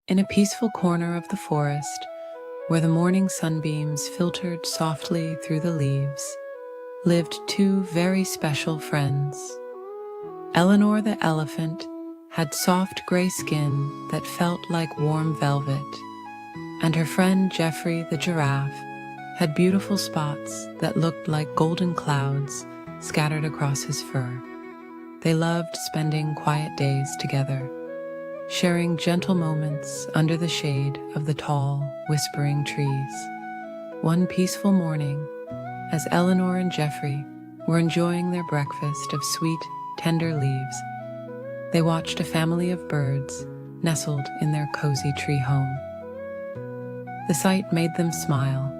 In a peaceful corner of the forest, where the morning sunbeams filtered softly through the leaves, lived two very special friends. Eleanor the elephant had soft gray skin that felt like warm velvet, and her friend Geoffrey the giraffe had beautiful spots that looked like golden clouds scattered across his fur. They loved spending quiet days together, sharing gentle moments under the shade of the tall, whispering trees. One peaceful morning, as Eleanor and Geoffrey were enjoying their breakfast of sweet, tender leaves, they watched a family of birds nestled in their cozy tree home. The sight made them smile,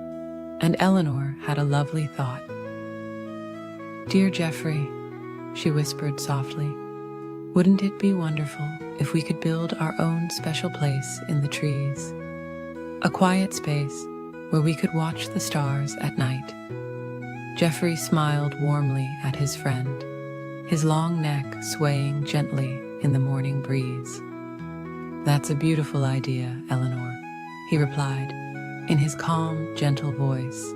and Eleanor had a lovely thought. "Dear Geoffrey," she whispered softly, "wouldn't it be wonderful if we could build our own special place in the trees? A quiet space where we could watch the stars at night." Geoffrey smiled warmly at his friend. his long neck swaying gently in the morning breeze. "That's a beautiful idea, Eleanor," he replied, in his calm, gentle voice.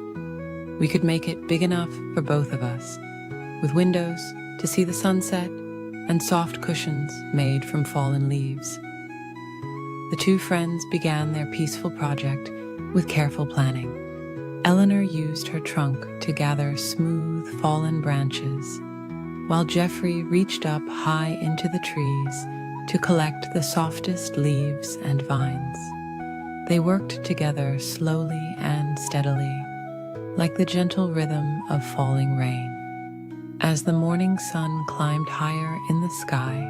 "We could make it big enough for both of us, with windows to see the sunset and soft cushions made from fallen leaves." The two friends began their peaceful project with careful planning. Eleanor used her trunk to gather smooth, fallen branches, while Geoffrey reached up high into the trees to collect the softest leaves and vines. They worked together slowly and steadily, like the gentle rhythm of falling rain. As the morning sun climbed higher in the sky,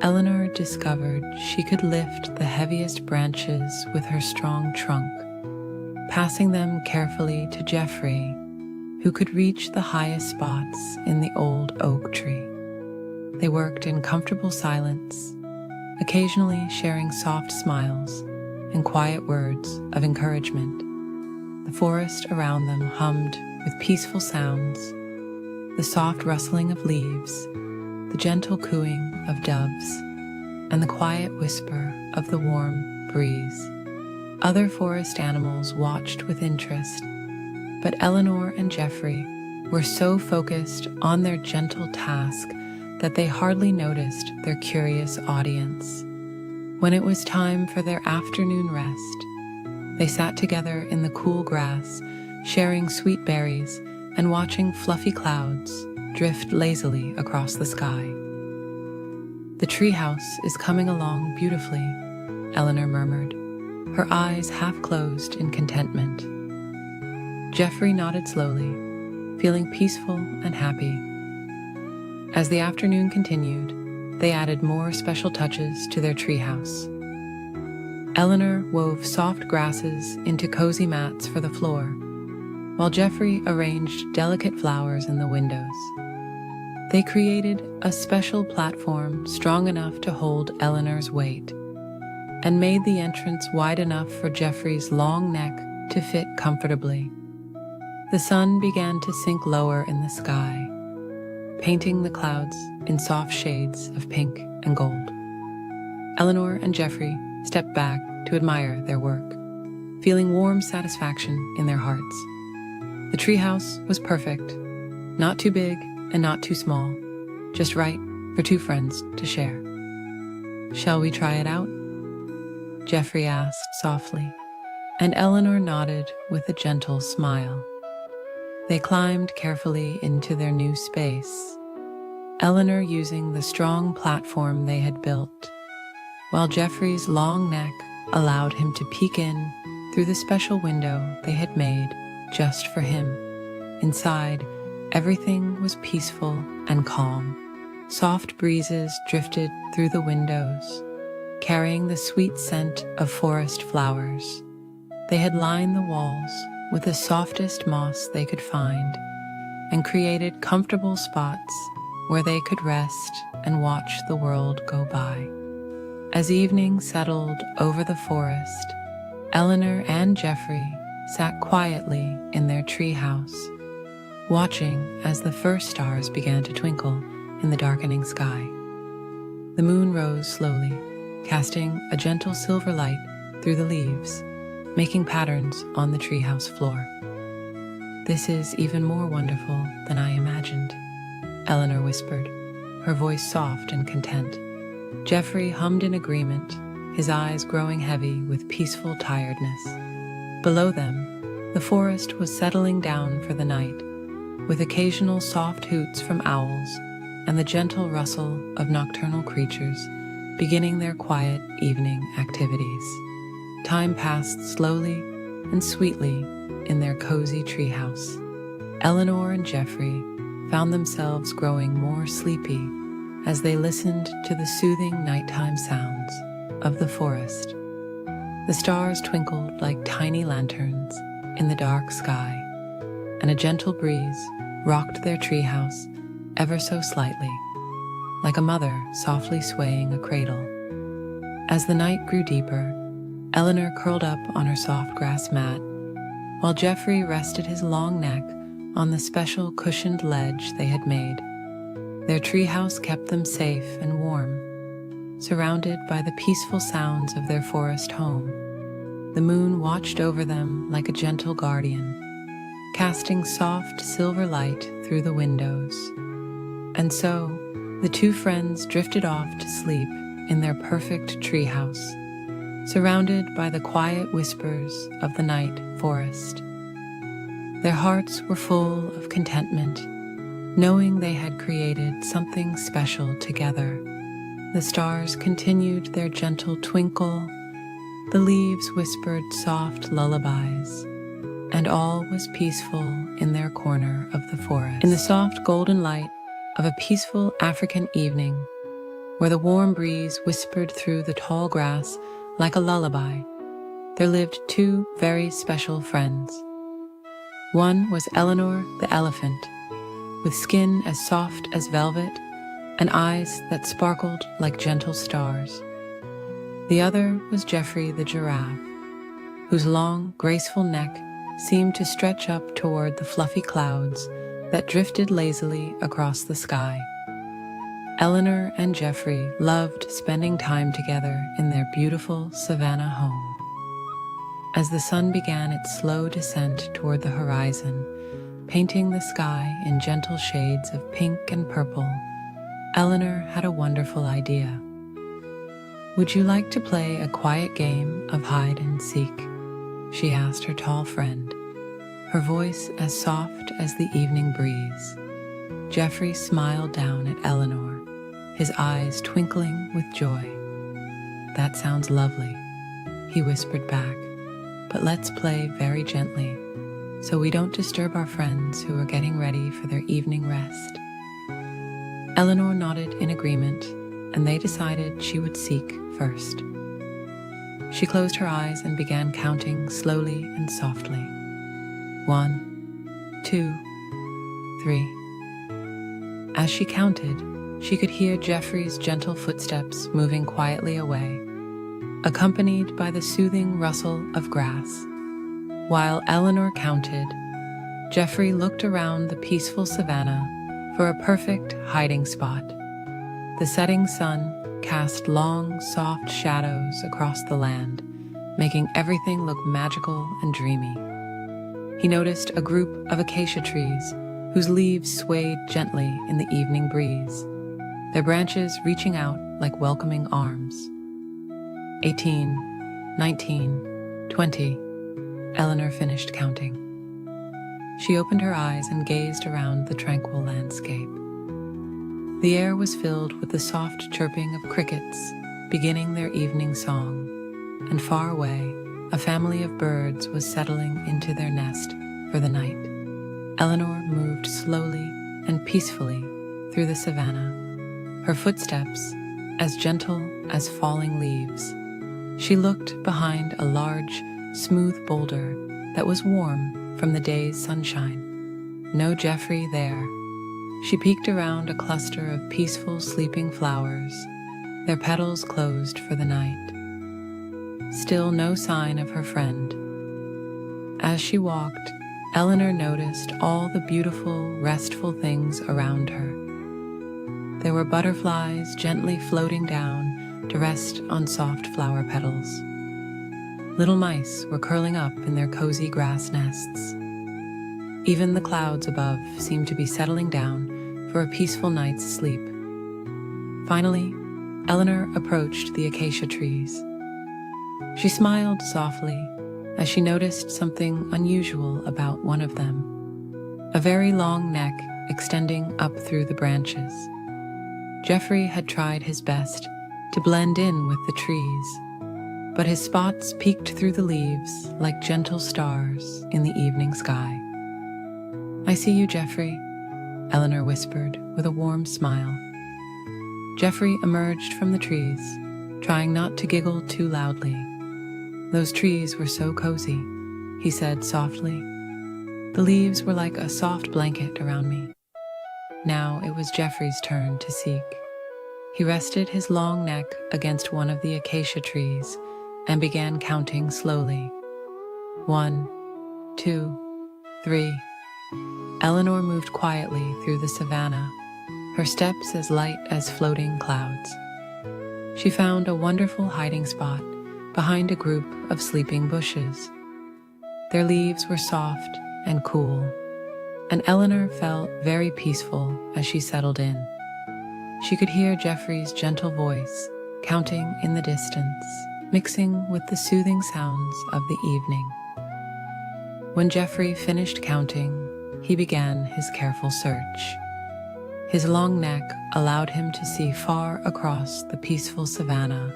Eleanor discovered she could lift the heaviest branches with her strong trunk, passing them carefully to Geoffrey, who could reach the highest spots in the old oak tree. They worked in comfortable silence, occasionally sharing soft smiles and quiet words of encouragement. The forest around them hummed with peaceful sounds, the soft rustling of leaves, the gentle cooing of doves, and the quiet whisper of the warm breeze. Other forest animals watched with interest, but Eleanor and Geoffrey were so focused on their gentle task that they hardly noticed their curious audience. When it was time for their afternoon rest, they sat together in the cool grass, sharing sweet berries and watching fluffy clouds drift lazily across the sky. "The treehouse is coming along beautifully," Eleanor murmured, her eyes half closed in contentment. Geoffrey nodded slowly, feeling peaceful and happy. As the afternoon continued, they added more special touches to their treehouse. Eleanor wove soft grasses into cozy mats for the floor, while Geoffrey arranged delicate flowers in the windows. They created a special platform strong enough to hold Eleanor's weight, and made the entrance wide enough for Geoffrey's long neck to fit comfortably. The sun began to sink lower in the sky, painting the clouds in soft shades of pink and gold. Eleanor and Geoffrey stepped back to admire their work, feeling warm satisfaction in their hearts. The treehouse was perfect, not too big and not too small, just right for two friends to share. "Shall we try it out?" Geoffrey asked softly, and Eleanor nodded with a gentle smile. They climbed carefully into their new space, Eleanor using the strong platform they had built, while Geoffrey's long neck allowed him to peek in through the special window they had made just for him. Inside, everything was peaceful and calm. Soft breezes drifted through the windows, carrying the sweet scent of forest flowers. They had lined the walls with the softest moss they could find, and created comfortable spots where they could rest and watch the world go by. As evening settled over the forest, Eleanor and Geoffrey sat quietly in their treehouse, watching as the first stars began to twinkle in the darkening sky. The moon rose slowly, casting a gentle silver light through the leaves, making patterns on the treehouse floor. "This is even more wonderful than I imagined," Eleanor whispered, her voice soft and content. Geoffrey hummed in agreement, his eyes growing heavy with peaceful tiredness. Below them, the forest was settling down for the night, with occasional soft hoots from owls and the gentle rustle of nocturnal creatures beginning their quiet evening activities. Time passed slowly and sweetly in their cozy treehouse. Eleanor and Geoffrey found themselves growing more sleepy as they listened to the soothing nighttime sounds of the forest. The stars twinkled like tiny lanterns in the dark sky, and a gentle breeze rocked their treehouse ever so slightly, like a mother softly swaying a cradle. As the night grew deeper, Eleanor curled up on her soft grass mat, while Geoffrey rested his long neck on the special cushioned ledge they had made. Their treehouse kept them safe and warm, surrounded by the peaceful sounds of their forest home. The moon watched over them like a gentle guardian, casting soft silver light through the windows. And so, the two friends drifted off to sleep in their perfect treehouse, surrounded by the quiet whispers of the night forest. Their hearts were full of contentment, knowing they had created something special together. The stars continued their gentle twinkle, the leaves whispered soft lullabies, and all was peaceful in their corner of the forest. In the soft golden light of a peaceful African evening, where the warm breeze whispered through the tall grass like a lullaby, there lived two very special friends. One was Eleanor the elephant, with skin as soft as velvet and eyes that sparkled like gentle stars. The other was Geoffrey the giraffe, whose long, graceful neck seemed to stretch up toward the fluffy clouds that drifted lazily across the sky. Eleanor and Geoffrey loved spending time together in their beautiful savannah home. As the sun began its slow descent toward the horizon, painting the sky in gentle shades of pink and purple, Eleanor had a wonderful idea. "Would you like to play a quiet game of hide and seek?" she asked her tall friend, her voice as soft as the evening breeze. Geoffrey smiled down at Eleanor, his eyes twinkling with joy. "That sounds lovely," he whispered back, "but let's play very gently, so we don't disturb our friends who are getting ready for their evening rest." Eleanor nodded in agreement, and they decided she would seek first. She closed her eyes and began counting slowly and softly. 1, 2, 3. As she counted, she could hear Geoffrey's gentle footsteps moving quietly away, accompanied by the soothing rustle of grass. While Eleanor counted, Geoffrey looked around the peaceful savannah for a perfect hiding spot. The setting sun cast long, soft shadows across the land, making everything look magical and dreamy. He noticed a group of acacia trees whose leaves swayed gently in the evening breeze, their branches reaching out like welcoming arms. 18, 19, 20. Eleanor finished counting. She opened her eyes and gazed around the tranquil landscape. The air was filled with the soft chirping of crickets beginning their evening song, and far away, a family of birds was settling into their nest for the night. Eleanor moved slowly and peacefully through the savannah, her footsteps as gentle as falling leaves. She looked behind a large, smooth boulder that was warm from the day's sunshine. No Geoffrey there. She peeked around a cluster of peaceful sleeping flowers, their petals closed for the night. Still no sign of her friend. As she walked, Eleanor noticed all the beautiful, restful things around her. There were butterflies gently floating down to rest on soft flower petals. Little mice were curling up in their cozy grass nests. Even the clouds above seemed to be settling down for a peaceful night's sleep. Finally, Eleanor approached the acacia trees. She smiled softly as she noticed something unusual about one of them, a very long neck extending up through the branches. Geoffrey had tried his best to blend in with the trees, but his spots peeked through the leaves like gentle stars in the evening sky. "I see you, Geoffrey," Eleanor whispered with a warm smile. Geoffrey emerged from the trees, trying not to giggle too loudly. "Those trees were so cozy," he said softly. "The leaves were like a soft blanket around me." Now it was Geoffrey's turn to seek. He rested his long neck against one of the acacia trees and began counting slowly. 1, 2, 3. Eleanor moved quietly through the savannah, her steps as light as floating clouds. She found a wonderful hiding spot behind a group of sleeping bushes. Their leaves were soft and cool, and Eleanor felt very peaceful as she settled in. She could hear Geoffrey's gentle voice counting in the distance, mixing with the soothing sounds of the evening. When Geoffrey finished counting, he began his careful search. His long neck allowed him to see far across the peaceful savannah,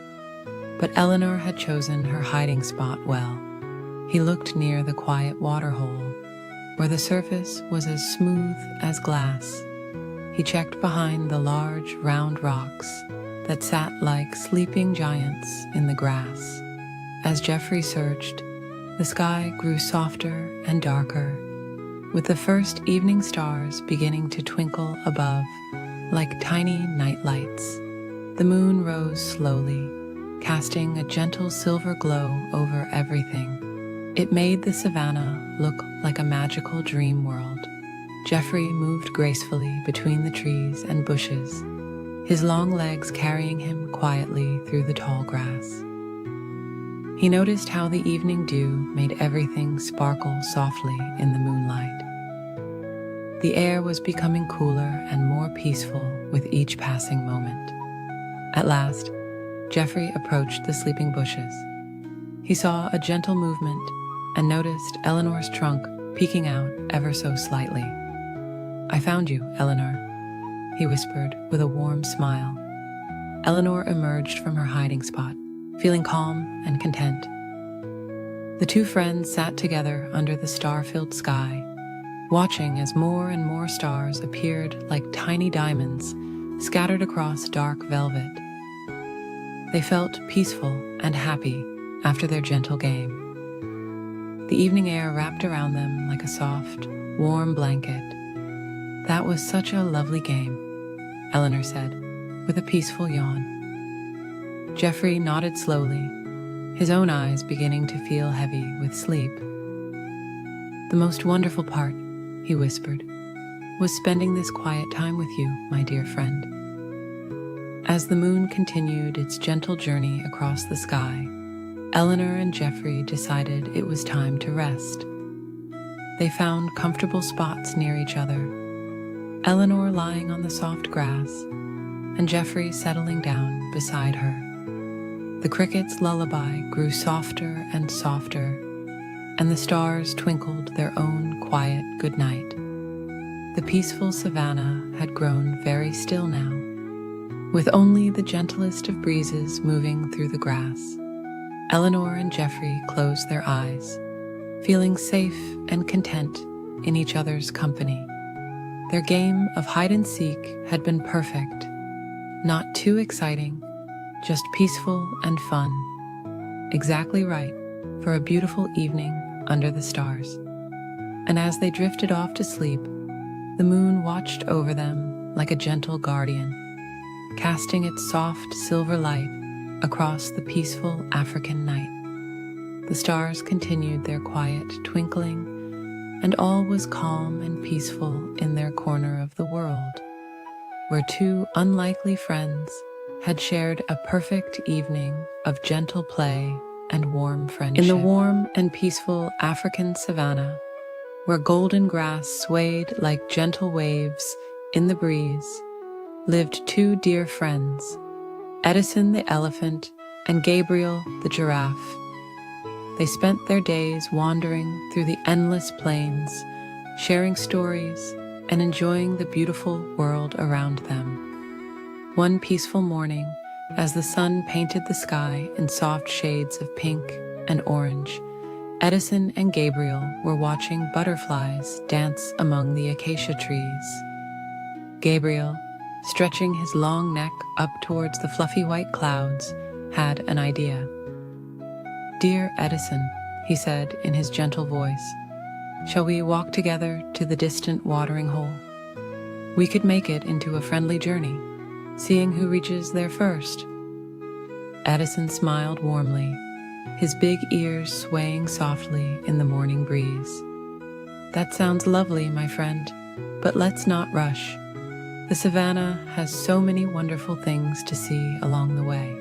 but Eleanor had chosen her hiding spot well. He looked near the quiet waterhole, where the surface was as smooth as glass. He checked behind the large, round rocks that sat like sleeping giants in the grass. As Geoffrey searched, the sky grew softer and darker, with the first evening stars beginning to twinkle above like tiny night lights. The moon rose slowly, casting a gentle silver glow over everything. It made the savannah look like a magical dream world. Geoffrey moved gracefully between the trees and bushes, his long legs carrying him quietly through the tall grass. He noticed how the evening dew made everything sparkle softly in the moonlight. The air was becoming cooler and more peaceful with each passing moment. At last, Geoffrey approached the sleeping bushes. He saw a gentle movement and noticed Eleanor's trunk peeking out ever so slightly. "I found you, Eleanor," he whispered with a warm smile. Eleanor emerged from her hiding spot, feeling calm and content. The two friends sat together under the star-filled sky, watching as more and more stars appeared like tiny diamonds scattered across dark velvet. They felt peaceful and happy after their gentle game. The evening air wrapped around them like a soft, warm blanket. "That was such a lovely game," Eleanor said, with a peaceful yawn. Geoffrey nodded slowly, his own eyes beginning to feel heavy with sleep. "The most wonderful part," he whispered, "was spending this quiet time with you, my dear friend." As the moon continued its gentle journey across the sky, Eleanor and Geoffrey decided it was time to rest. They found comfortable spots near each other, Eleanor lying on the soft grass, and Geoffrey settling down beside her. The crickets' lullaby grew softer and softer, and the stars twinkled their own quiet goodnight. The peaceful savannah had grown very still now, with only the gentlest of breezes moving through the grass. Eleanor and Geoffrey closed their eyes, feeling safe and content in each other's company. Their game of hide-and-seek had been perfect, not too exciting, just peaceful and fun. Exactly right for a beautiful evening under the stars. And as they drifted off to sleep, the moon watched over them like a gentle guardian, casting its soft silver light across the peaceful African night. The stars continued their quiet twinkling, and all was calm and peaceful in their corner of the world, where two unlikely friends had shared a perfect evening of gentle play and warm friendship. In the warm and peaceful African savannah, where golden grass swayed like gentle waves in the breeze, lived two dear friends, Edison the elephant and Gabriel the giraffe. They spent their days wandering through the endless plains, sharing stories and enjoying the beautiful world around them. One peaceful morning, as the sun painted the sky in soft shades of pink and orange, Edison and Gabriel were watching butterflies dance among the acacia trees. Gabriel, stretching his long neck up towards the fluffy white clouds, had an idea. "Dear Edison," he said in his gentle voice, "shall we walk together to the distant watering hole? We could make it into a friendly journey, seeing who reaches there first." Edison smiled warmly, his big ears swaying softly in the morning breeze. "That sounds lovely, my friend, but let's not rush. The savannah has so many wonderful things to see along the way.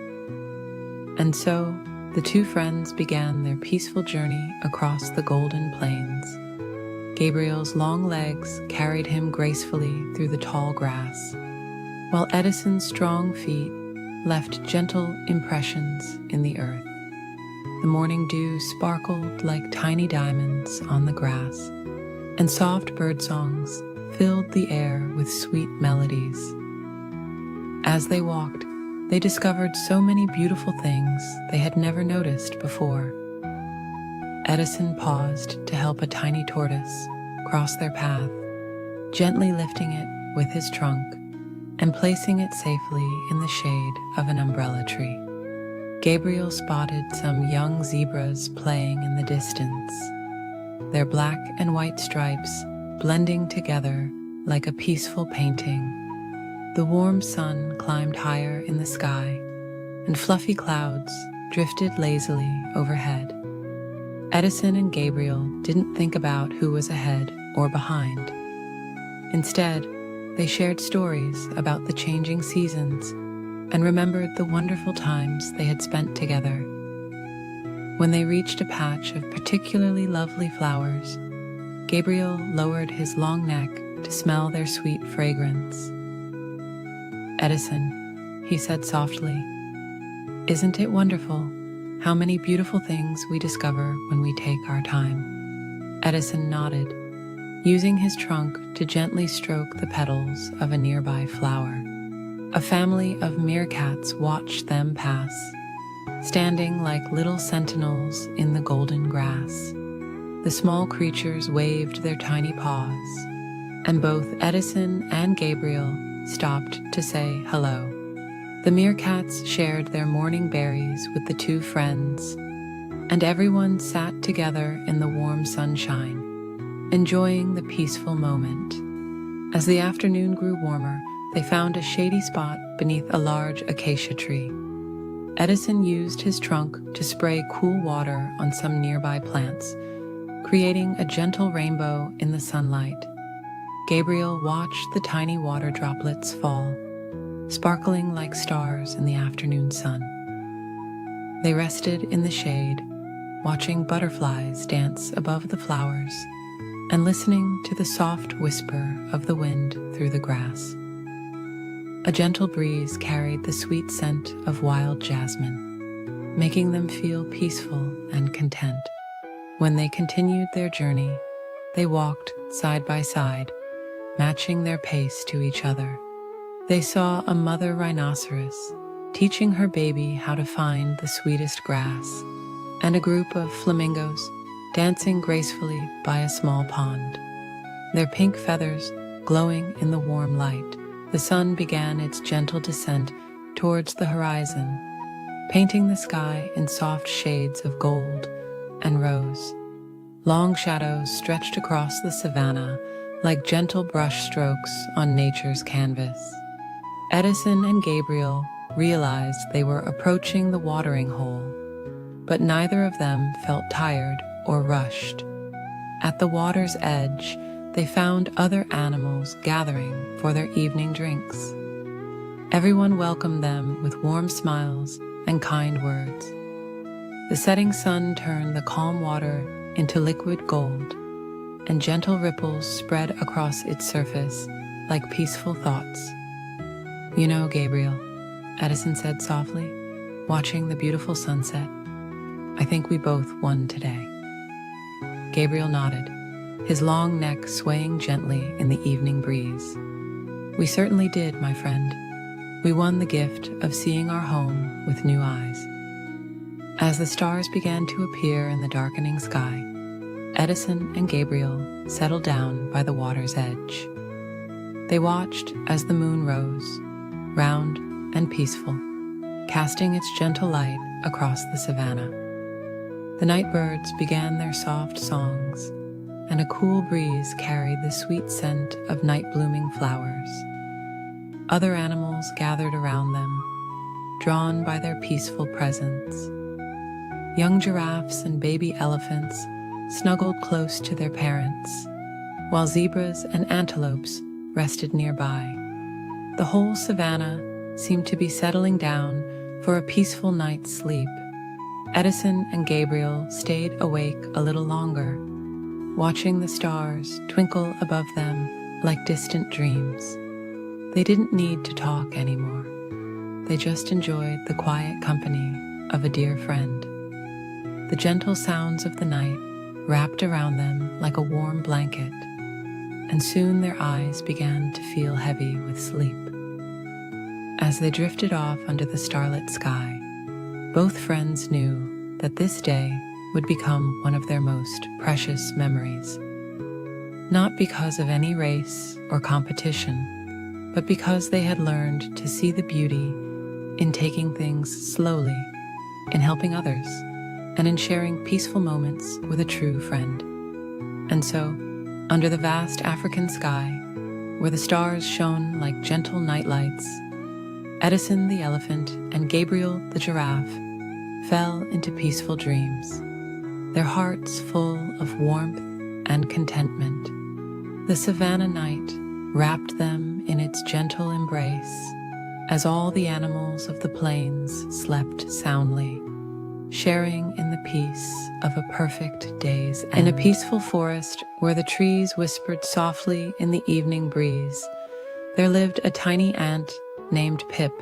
And so, the two friends began their peaceful journey across the golden plains. Gabriel's long legs carried him gracefully through the tall grass, while Edison's strong feet left gentle impressions in the earth. The morning dew sparkled like tiny diamonds on the grass, and soft bird songs filled the air with sweet melodies. As they walked, they discovered so many beautiful things they had never noticed before. Edison paused to help a tiny tortoise cross their path, gently lifting it with his trunk and placing it safely in the shade of an umbrella tree. Gabriel spotted some young zebras playing in the distance, their black and white stripes blending together like a peaceful painting. The warm sun climbed higher in the sky, and fluffy clouds drifted lazily overhead. Edison and Gabriel didn't think about who was ahead or behind. Instead, they shared stories about the changing seasons and remembered the wonderful times they had spent together. When they reached a patch of particularly lovely flowers, Gabriel lowered his long neck to smell their sweet fragrance. "Edison," he said softly, "isn't it wonderful how many beautiful things we discover when we take our time?" Edison nodded, using his trunk to gently stroke the petals of a nearby flower. A family of meerkats watched them pass, standing like little sentinels in the golden grass. The small creatures waved their tiny paws, and both Edison and Gabriel stopped to say hello. The meerkats shared their morning berries with the two friends, and everyone sat together in the warm sunshine, enjoying the peaceful moment. As the afternoon grew warmer, they found a shady spot beneath a large acacia tree. Edison used his trunk to spray cool water on some nearby plants, creating a gentle rainbow in the sunlight. Gabriel watched the tiny water droplets fall, sparkling like stars in the afternoon sun. They rested in the shade, watching butterflies dance above the flowers and listening to the soft whisper of the wind through the grass. A gentle breeze carried the sweet scent of wild jasmine, making them feel peaceful and content. When they continued their journey, they walked side by side, matching their pace to each other. They saw a mother rhinoceros teaching her baby how to find the sweetest grass, and a group of flamingos dancing gracefully by a small pond, their pink feathers glowing in the warm light. The sun began its gentle descent towards the horizon, painting the sky in soft shades of gold and rose. Long shadows stretched across the savannah like gentle brush strokes on nature's canvas. Edison and Gabriel realized they were approaching the watering hole, but neither of them felt tired or rushed. At the water's edge, they found other animals gathering for their evening drinks. Everyone welcomed them with warm smiles and kind words. The setting sun turned the calm water into liquid gold, and gentle ripples spread across its surface like peaceful thoughts. "You know, Gabriel," Edison said softly, watching the beautiful sunset, "I think we both won today." Gabriel nodded, his long neck swaying gently in the evening breeze. "We certainly did, my friend. We won the gift of seeing our home with new eyes." As the stars began to appear in the darkening sky, Edison and Gabriel settled down by the water's edge. They watched as the moon rose, round and peaceful, casting its gentle light across the savannah. The night birds began their soft songs, and a cool breeze carried the sweet scent of night-blooming flowers. Other animals gathered around them, drawn by their peaceful presence. Young giraffes and baby elephants snuggled close to their parents, while zebras and antelopes rested nearby, The whole savannah seemed to be settling down for a peaceful night's sleep. Edison and Gabriel stayed awake a little longer, watching the stars twinkle above them like distant dreams. They didn't need to talk anymore. They just enjoyed the quiet company of a dear friend. The gentle sounds of the night wrapped around them like a warm blanket, and soon their eyes began to feel heavy with sleep. As they drifted off under the starlit sky, both friends knew that this day would become one of their most precious memories. Not because of any race or competition, but because they had learned to see the beauty in taking things slowly, in helping others, and in sharing peaceful moments with a true friend. And so, under the vast African sky, where the stars shone like gentle nightlights, Edison the elephant and Gabriel the giraffe fell into peaceful dreams, their hearts full of warmth and contentment. The savannah night wrapped them in its gentle embrace as all the animals of the plains slept soundly, sharing in the peace of a perfect day's end. In a peaceful forest where the trees whispered softly in the evening breeze, there lived a tiny ant named Pip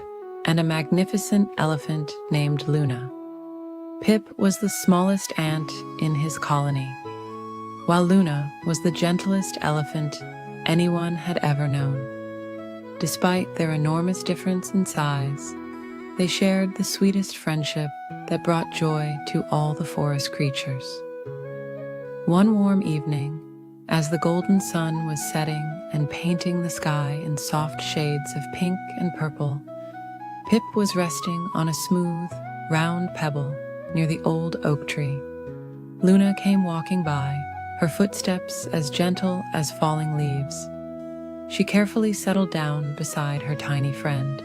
and a magnificent elephant named Luna. Pip was the smallest ant in his colony, while Luna was the gentlest elephant anyone had ever known. Despite their enormous difference in size, they shared the sweetest friendship that brought joy to all the forest creatures. One warm evening, as the golden sun was setting and painting the sky in soft shades of pink and purple, Pip was resting on a smooth, round pebble near the old oak tree. Luna came walking by, her footsteps as gentle as falling leaves. She carefully settled down beside her tiny friend,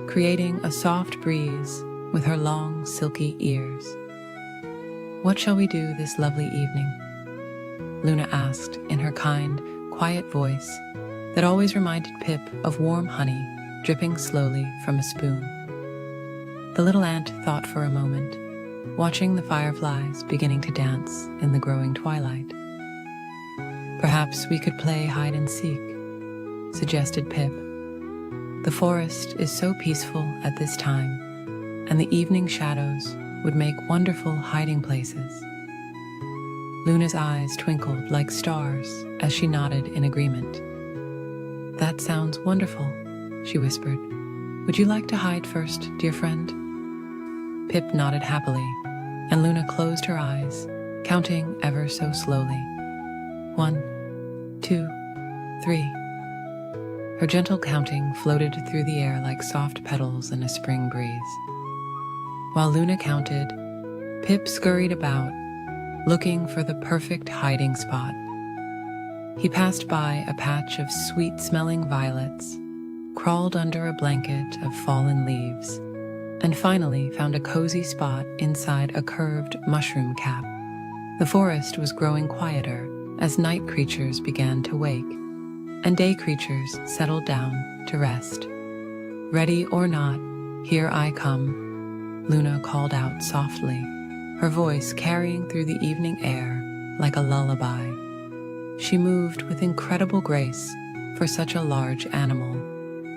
creating a soft breeze with her long, silky ears. "What shall we do this lovely evening?" Luna asked in her kind, quiet voice that always reminded Pip of warm honey dripping slowly from a spoon. The little ant thought for a moment, watching the fireflies beginning to dance in the growing twilight. "Perhaps we could play hide and seek," suggested Pip. "The forest is so peaceful at this time, and the evening shadows would make wonderful hiding places." Luna's eyes twinkled like stars as she nodded in agreement. "That sounds wonderful," she whispered. "Would you like to hide first, dear friend?" Pip nodded happily, and Luna closed her eyes, counting ever so slowly. 1, 2, 3. Her gentle counting floated through the air like soft petals in a spring breeze. While Luna counted, Pip scurried about, looking for the perfect hiding spot. He passed by a patch of sweet-smelling violets, crawled under a blanket of fallen leaves, and finally found a cozy spot inside a curved mushroom cap. The forest was growing quieter as night creatures began to wake, and day creatures settled down to rest. "Ready or not, here I come," Luna called out softly, her voice carrying through the evening air like a lullaby. She moved with incredible grace for such a large animal,